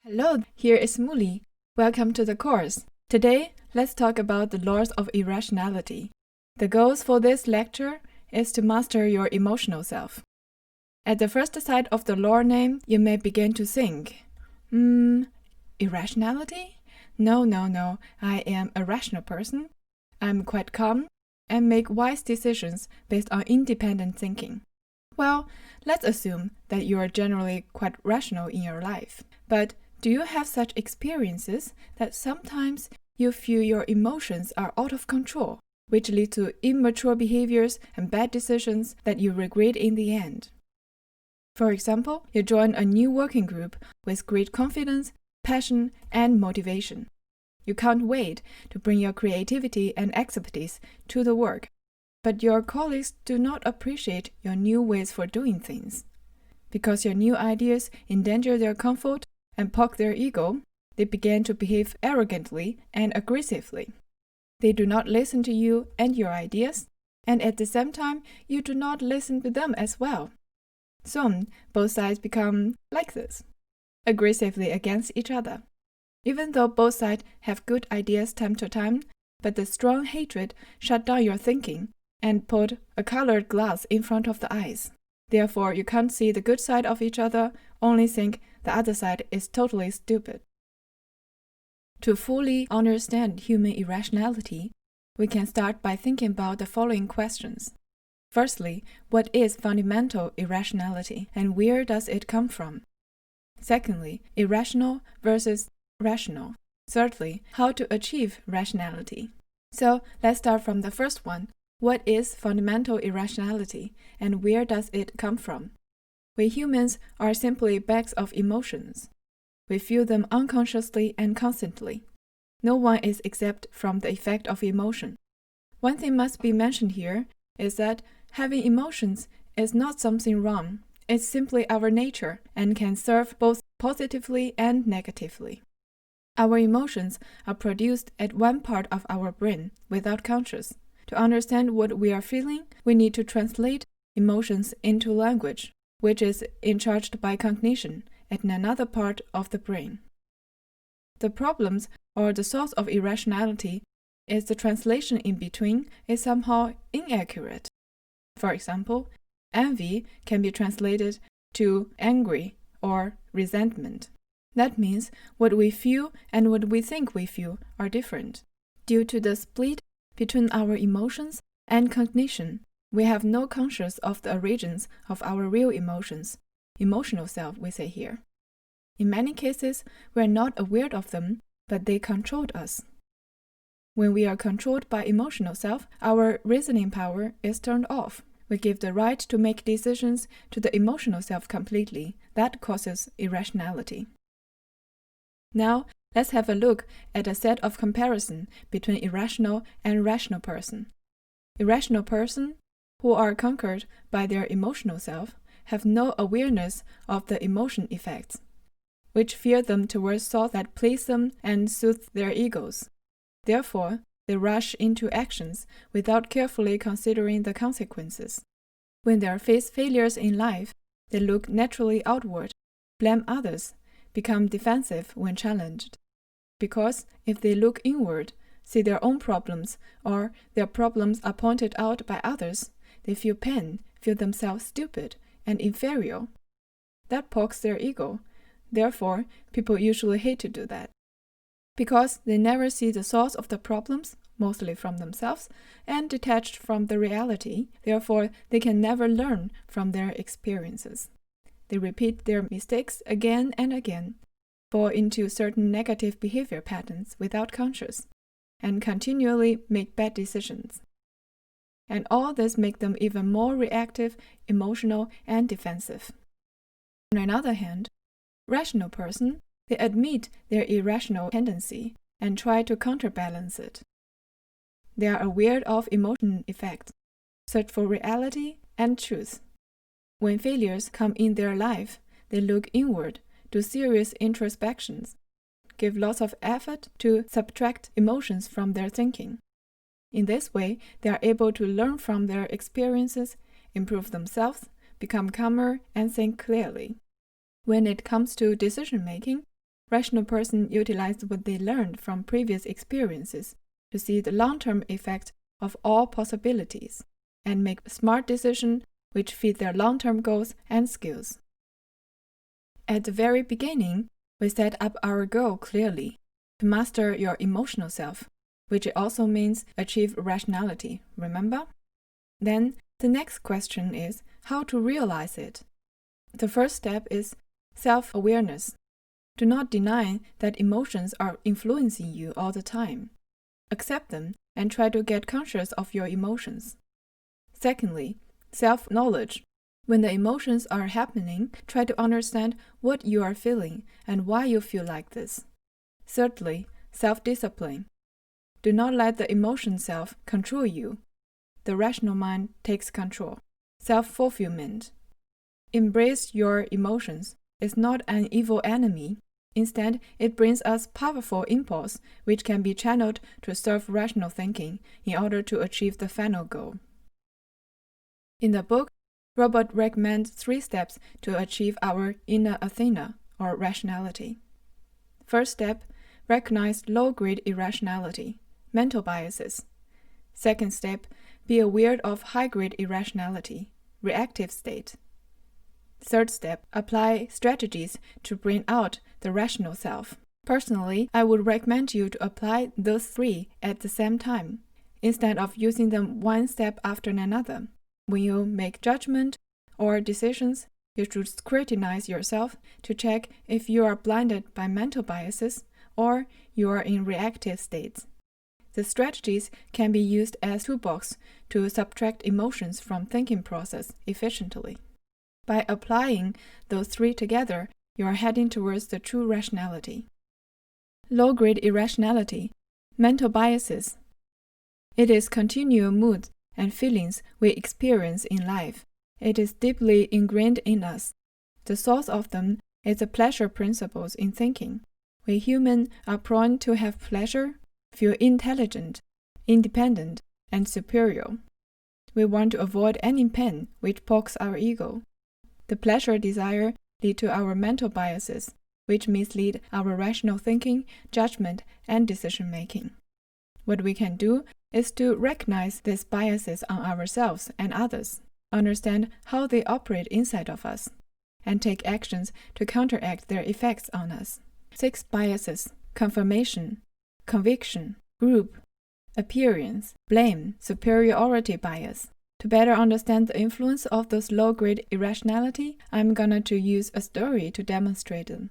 Hello, here is Muli. Welcome to the course. Today, let's talk about the laws of irrationality. The goals for this lecture is to master your emotional self. At the first sight of the law name, you may begin to think, irrationality? No, I am a rational person. I'm quite calm and make wise decisions based on independent thinking. Well, let's assume that you are generally quite rational in your life. But do you have such experiences that sometimes you feel your emotions are out of control, which lead to immature behaviors and bad decisions that you regret in the end? For example, you join a new working group with great confidence, passion, and motivation. You can't wait to bring your creativity and expertise to the work, but your colleagues do not appreciate your new ways for doing things. Because your new ideas endanger their comfort and poke their ego, they begin to behave arrogantly and aggressively. They do not listen to you and your ideas, and at the same time, you do not listen to them as well. Soon, both sides become like this, aggressively against each other. Even though both sides have good ideas time to time, but the strong hatred shut down your thinking and put a colored glass in front of the eyes. Therefore, you can't see the good side of each other, only think the other side is totally stupid. To fully understand human irrationality, we can start by thinking about the following questions. Firstly, what is fundamental irrationality and where does it come from? Secondly, irrational versus rational. Thirdly, how to achieve rationality. So let's start from the first one. What is fundamental irrationality and where does it come from? We humans are simply bags of emotions. We feel them unconsciously and constantly. No one is exempt from the effect of emotion. One thing must be mentioned here is that having emotions is not something wrong. It's simply our nature and can serve both positively and negatively. Our emotions are produced at one part of our brain without conscious. To understand what we are feeling, we need to translate emotions into language, which is charged by cognition at another part of the brain. The problems or the source of irrationality is the translation in between is somehow inaccurate. For example, envy can be translated to angry or resentment. That means what we feel and what we think we feel are different. Due to the split between our emotions and cognition, we have no conscious of the origins of our real emotions, emotional self we say here. In many cases, we are not aware of them, but they controlled us. When we are controlled by emotional self, our reasoning power is turned off. We give the right to make decisions to the emotional self completely. That causes irrationality. Now, let's have a look at a set of comparison between irrational and rational person. Irrational person, who are conquered by their emotional self, have no awareness of the emotion effects, which fear them towards thoughts that please them and soothe their egos. Therefore, they rush into actions without carefully considering the consequences. When they face failures in life, they look naturally outward, blame others, become defensive when challenged. Because if they look inward, see their own problems, or their problems are pointed out by others, they feel pain, feel themselves stupid and inferior. That pokes their ego. Therefore, people usually hate to do that. Because they never see the source of the problems, mostly from themselves, and detached from the reality, therefore they can never learn from their experiences. They repeat their mistakes again and again, fall into certain negative behavior patterns without conscious, and continually make bad decisions. And all this makes them even more reactive, emotional, and defensive. On the other hand, rational person, they admit their irrational tendency and try to counterbalance it. They are aware of emotion effects, search for reality and truth. When failures come in their life, they look inward, do serious introspections, give lots of effort to subtract emotions from their thinking. In this way, they are able to learn from their experiences, improve themselves, become calmer, and think clearly. When it comes to decision-making, Rational person utilize what they learned from previous experiences to see the long-term effect of all possibilities and make smart decisions which fit their long-term goals and skills. At the very beginning, we set up our goal clearly to master your emotional self, which also means achieve rationality, remember? Then the next question is how to realize it. The first step is self-awareness. Do not deny that emotions are influencing you all the time. Accept them and try to get conscious of your emotions. Secondly, self-knowledge. When the emotions are happening, try to understand what you are feeling and why you feel like this. Thirdly, self-discipline. Do not let the emotion self control you. The rational mind takes control. Self-fulfillment. Embrace your emotions. It's not an evil enemy. Instead, it brings us powerful impulse which can be channeled to serve rational thinking in order to achieve the final goal. In the book, Robert recommends 3 steps to achieve our inner Athena, or rationality. First step, recognize low-grade irrationality, mental biases. Second step, be aware of high-grade irrationality, reactive state. Third step, apply strategies to bring out the rational self. Personally, I would recommend you to apply those 3 at the same time, instead of using them one step after another. When you make judgment or decisions, you should scrutinize yourself to check if you are blinded by mental biases or you are in reactive states. The strategies can be used as toolbox to subtract emotions from thinking process efficiently. By applying those 3 together, you are heading towards the true rationality. Low-grade irrationality, mental biases. It is continual moods and feelings we experience in life. It is deeply ingrained in us. The source of them is the pleasure principles in thinking. We humans are prone to have pleasure, feel intelligent, independent, and superior. We want to avoid any pain which pokes our ego. The pleasure desire lead to our mental biases, which mislead our rational thinking, judgment, and decision-making. What we can do is to recognize these biases on ourselves and others, understand how they operate inside of us, and take actions to counteract their effects on us. 6 biases: confirmation, conviction, group, appearance, blame, superiority bias. To better understand the influence of those low-grade irrationality, I'm gonna to use a story to demonstrate them.